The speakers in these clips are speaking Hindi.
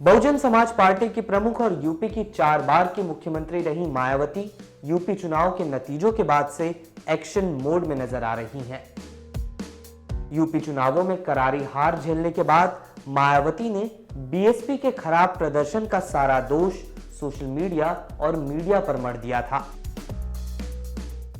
बहुजन समाज पार्टी की प्रमुख और यूपी की 4 बार की मुख्यमंत्री रही मायावती यूपी चुनाव के नतीजों के बाद से एक्शन मोड में नजर आ रही हैं। यूपी चुनावों में करारी हार झेलने के बाद मायावती ने बीएसपी के खराब प्रदर्शन का सारा दोष सोशल मीडिया और मीडिया पर मढ़ दिया था।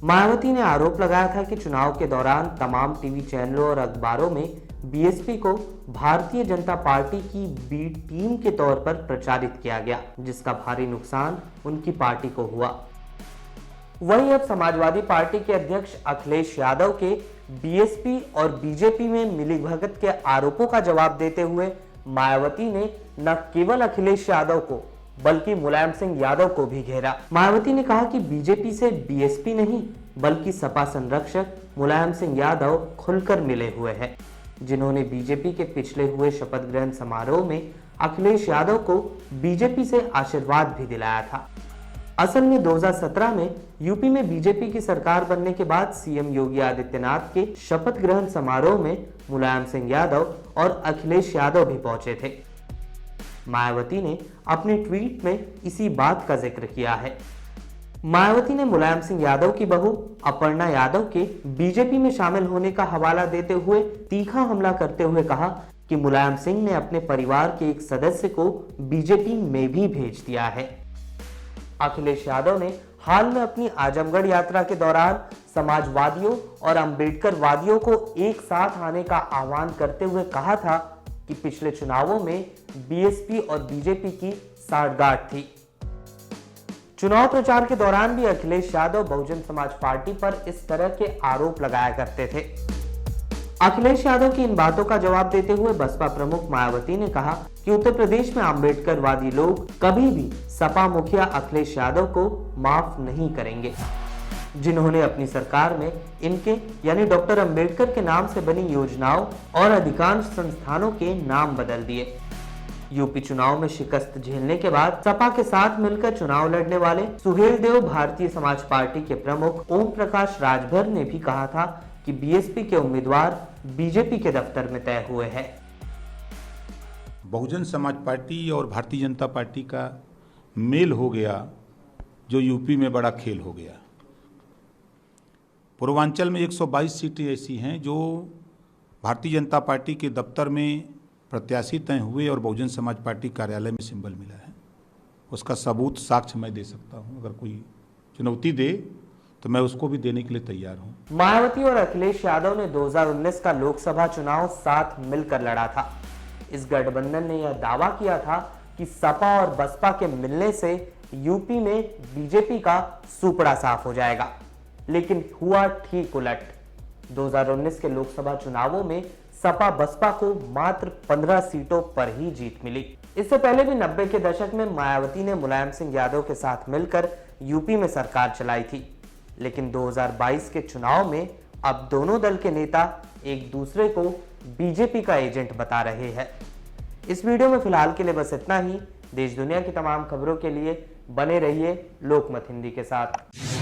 मायावती ने आरोप लगाया था कि चुनाव के दौरान तमाम टीवी चैनलों और अखबारों में बीएसपी को भारतीय जनता पार्टी की बी टीम के तौर पर प्रचारित किया गया, जिसका भारी नुकसान उनकी पार्टी को हुआ। वहीं अब समाजवादी पार्टी के अध्यक्ष अखिलेश यादव के बीएसपी और बीजेपी में मिलीभगत के आरोपों का जवाब देते हुए मायावती ने न केवल अखिलेश यादव को बल्कि मुलायम सिंह यादव को भी घेरा। मायावती ने कहा कि बीजेपी से बीएसपी नहीं बल्कि सपा संरक्षक मुलायम सिंह यादव खुलकर मिले हुए हैं, जिन्होंने बीजेपी के पिछले हुए शपथ ग्रहण समारोह में अखिलेश यादव को बीजेपी से आशीर्वाद भी दिलाया था। असल में 2017 में यूपी में बीजेपी की सरकार बनने के बाद सीएम योगी आदित्यनाथ के शपथ ग्रहण समारोह में मुलायम सिंह यादव और अखिलेश यादव भी पहुंचे थे। मायावती ने अपने ट्वीट में इसी बात का जिक्र किया है। मायावती ने मुलायम सिंह यादव की बहू अपर्णा यादव के बीजेपी में शामिल होने का हवाला देते हुए तीखा हमला करते हुए कहा कि मुलायम सिंह ने अपने परिवार के एक सदस्य को बीजेपी में भी भेज दिया है। अखिलेश यादव ने हाल में अपनी आजमगढ़ यात्रा के दौरान समाजवादियों और अम्बेडकरवादियों को एक साथ आने का आह्वान करते हुए कहा था कि पिछले चुनावों में बीएसपी और बीजेपी की साठगांठ थी। चुनाव प्रचार के दौरान भी अखिलेश यादव बहुजन समाज पार्टी पर इस तरह के आरोप लगाया करते थे। अखिलेश यादव की इन बातों का जवाब देते हुए बसपा प्रमुख मायावती ने कहा कि उत्तर प्रदेश में अम्बेडकरवादी लोग कभी भी सपा मुखिया अखिलेश यादव को माफ नहीं करेंगे, जिन्होंने अपनी सरकार में इनके यानी डॉक्टर अंबेडकर के नाम से बनी योजनाओं और अधिकांश संस्थानों के नाम बदल दिए। यूपी चुनाव में शिकस्त झेलने के बाद सपा के साथ मिलकर चुनाव लड़ने वाले सुहेलदेव भारतीय समाज पार्टी के प्रमुख ओम प्रकाश राजभर ने भी कहा था कि बीएसपी के उम्मीदवार बीजेपी के दफ्तर में तय हुए हैं। बहुजन समाज पार्टी और भारतीय जनता पार्टी का मेल हो गया, जो यूपी में बड़ा खेल हो गया। पूर्वांचल में 122 सीटें ऐसी हैं जो भारतीय जनता पार्टी के दफ्तर में प्रत्याशी तय हुए और बहुजन समाज पार्टी कार्यालय में सिंबल मिला है। उसका सबूत साक्ष्य मैं दे सकता हूं। अगर कोई चुनौती दे तो मैं उसको भी देने के लिए तैयार हूं। मायावती और अखिलेश यादव ने 2019 का लोकसभा चुनाव साथ मिलकर लड़ा था। इस गठबंधन ने यह दावा किया था कि सपा और बसपा के मिलने से यूपी में बीजेपी का सूपड़ा साफ हो जाएगा, लेकिन हुआ ठीक उलट। 2019 के लोकसभा चुनावों में सपा बसपा को मात्र 15 सीटों पर ही जीत मिली। इससे पहले भी 90 के दशक में मायावती ने मुलायम सिंह यादव के साथ मिलकर यूपी में सरकार चलाई थी, लेकिन 2022 के चुनाव में अब दोनों दल के नेता एक दूसरे को बीजेपी का एजेंट बता रहे हैं। इस वीडियो में फिलहाल के लिए बस इतना ही। देश दुनिया की तमाम खबरों के लिए बने रहिए लोकमत हिंदी के साथ।